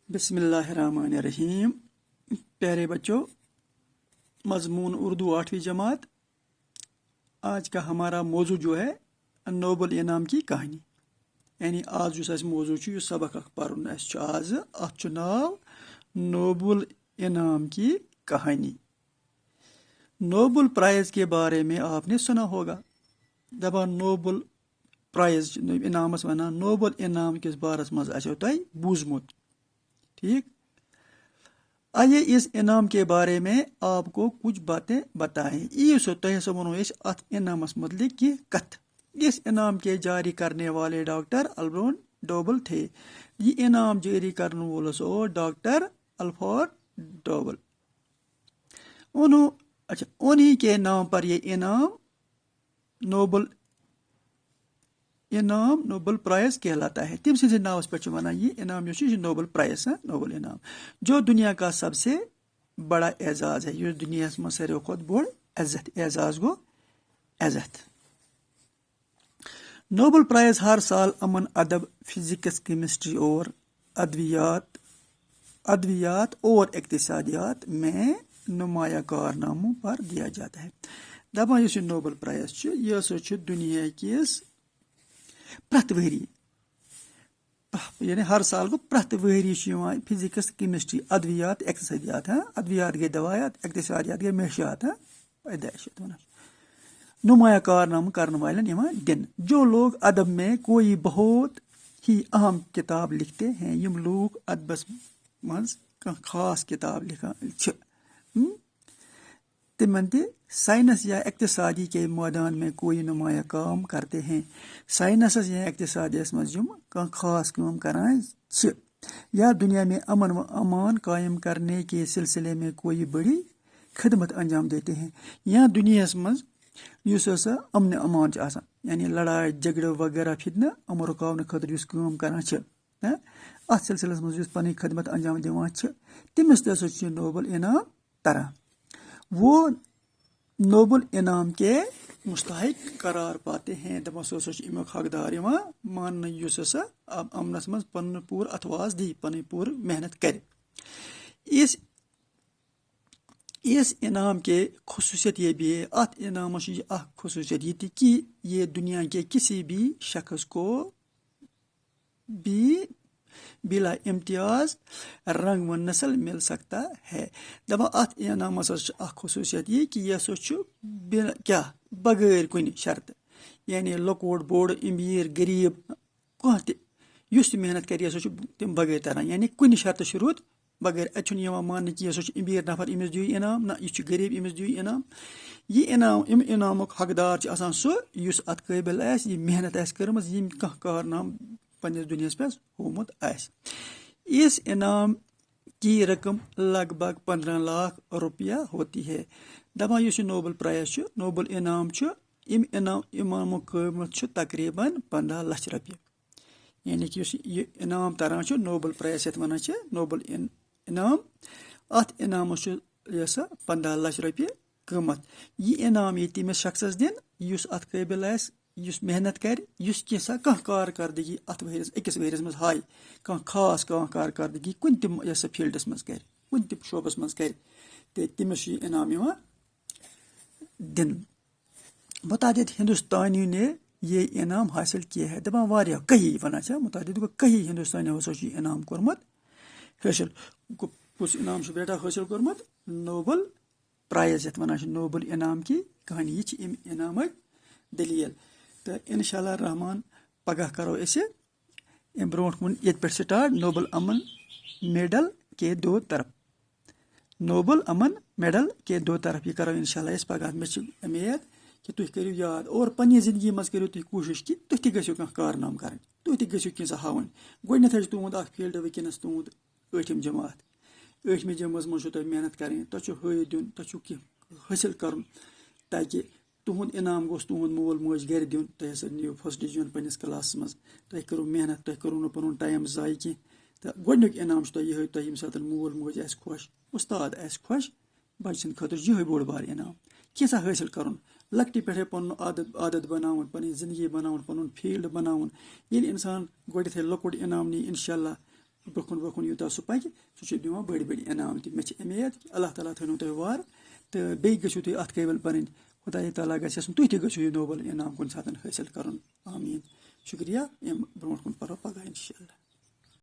बिस्मिल्लाहिर्रहमानिर्रहीम। प्यारे बच्चों, मजमून उर्दू 8वीं जमात। आज का हमारा मौजू जो है नोबल इनाम की कहानी। यानी आज जो मौजू सबक पढ़न आज अत नाव नोबल इनाम की कहानी। नोबल प्राइज़ के बारे में आपने सुना होगा। दपान नोबल प्राइज़ इनामस वनान नोबल इनाम किस बारस मज आसो तोय बूझमुत। ठीक, आइए इस इनाम के बारे में आपको कुछ बातें बताएं। तो वनो अत इनामस मुतलिक की कथ। इस इनाम के जारी करने वाले डॉक्टर अल्फ्रेड नोबल थे। ये इनाम जारी करने वाला सो डॉक्टर अल्फ्रेड नोबल। उन्हीं के नाम पर ये इनाम नोबल प्राइज़ कहलाता है। तम से नावस पे वन ये इनाम नोबल प्राइज़ नोबल इनाम जो दुनिया का सबसे बड़ा एजाज है। ये दुनिया में सारे खुद बोड़ इज्जत एजाज गो इज्जत। नोबल प्राइज़ हर साल अमन अदब फिजिक्स केमिस्ट्री और अद्वियात और इक्तिसादियात में नुमाया कारनामों पर दिया जाता है। दपान यह नोबल प्राइज़ यह दुनिया किस प्रत वरी यानी हर साल को प्रत वरी फिजिक्स केमिस्ट्री अद्वियात इक्तिसादियात अद्वियात गए दवायात इक्तिसादियात गए मैशियात पैदाइशियत नुमाया कारनामा करने वाले दिन। जो लोग अदब में कोई बहुत ही अहम किताब लिखते हैं, यम लोग अदबस मज खास किताब लिखान तिमन साइंस या इक्तिसादी के मैदान में कोई नुमाया काम करते हैं। साइंस या इक्तिसादियस मज खास काम करान या दुनिया में अमन व अमान कायम करने के सिलसिले में कोई बड़ी खिदमत अंजाम देते हैं। या दुनिया मज अमन अमान यानी लड़ाई झगड़ वगैरह फितना अम रुकावन खतर करान अत सिलसिलस मज पन खिदमत अंजाम दिवान तमिस नोबल इनाम तरह। वो नोबल इनाम के मुस्तहिक करार पाते हैं। दपान हकदार मान अमनस मज पन पूर अथवास दी पन पूर मेहनत कर। इस इनाम के खसूसियत ये भी है, अत इनाम खसूसियत ये थी कि ये दुनिया के किसी भी शख्स को भी बिला इम्तियाज रंग व नस्ल मिल सकता है। दपा अत इनाम खसूसियत ये कि यह क्या बगैर कुन शर्त यानी लकोट बोड़ अमीर गरीब कह तुस मेहनत कर तम बगैर तरह यानी कुन शर्त शुरूत बगैर अच्छे मान कि यह अमीर नफर इमिस दियो इनाम ना यह गरीब इमिस दियो इनाम। ये इनाम इनामुक हकदार सह युस अत काबिल आस ये मेहनत आस कर्मज यम कह कारनाम पन्निस दुनिया पे होमुत आस। इस इनाम की रकम लगभग 15 लाख रुपया होती है। दपा यह नोबल प्राइज़ नोबल इनाम इनामुक कीमत तकरीबन 15 लाख रुपये। यानी कि यह इनाम तरान नोबल प्राइज़ वन नोबल इनाम अत इनाम 15 लाख रुपये कीमत। यह इनाम ये तमिस शख्सस दिन युस अत काबिल आस युस मेहनत कर युस कह कारकर्दगी अत वहरिस अकिस वहरिस मज हाय कह खास कारकर्दगी कुन तम फील्डस मज कर कुन तम शोबस मज कर तमिस इनाम दिन। मुतादिद हिंदुस्तानियों ने ये इनाम हासिल किया है। दपान वारिया कही वन मुतादिद कही हिंदुस्तानियों इनाम कोरमत हासिल। कुछ इनाम बेटा हासिल कोरमत नोबल प्राइज़ वन नोबल इनाम की कहानी ये इनाम दलील। तो इंशाअल्लाह रहमान पगह करो ब्रो ये पे स्टार्ट नोबल अमन मेडल के 2 तरफ। नोबल अमन मेडल के 2 तरफ ये करो इंशाअल्लाह पगह मे उम्मीद कि तुम करो याद और पन्नी जिंदगी मज करो तुम कोशिश कि तुम गो कह कारनाम कर तुम गो हावन। गोडनथ तुंद फील्ड वनस तुंद 8वीं जमात 8वीं जमात मज मेहनत करें तुम हय दिन तुम कह हासिल कर ताकि तुंद इनाम गोस तुंद मोल मोज गर दिन तुम हसा नीव फर्स्ट डिवीजन पन्निस क्लास मज तुम करो मेहनत तुम करो न पन टाइम जाय कह तो गोडनुक इनाम यह तुम यम सात मोल मोज आस खुश उस्ताद आस खुश बच्चे सद खतर यह बोड़ बार इनाम कैसा हासिल कर लकटी पे पन आदत बनावन पन जिंदगी बनावन पन फील्ड बनावन। ये इंसान गोडे लकुट इनाम नी इंशाअल्लाह برونٛہہ کُن یوٗتاہ سُہ پَکہِ سُہ چھُ دِوان بٔڑۍ بٔڑۍ انعام تہِ مےٚ چھِ اُمید کہِ اللہ تعالیٰ تھٲینو تۄہہِ وارٕ تہٕ بیٚیہِ گٔژھِو تُہۍ اَتھ قٲبِل بَنٕنۍ خۄدایہِ تعالیٰ گژھِ یَژھُن تُہۍ تہِ گٔژھِو یہِ نوبل انعام کُنہِ ساتہٕ حٲصِل کَرُن آمیٖن شُکریہ اَمہِ برونٛٹھ کُن پَرو پَگاہ اِنشاء اللہ.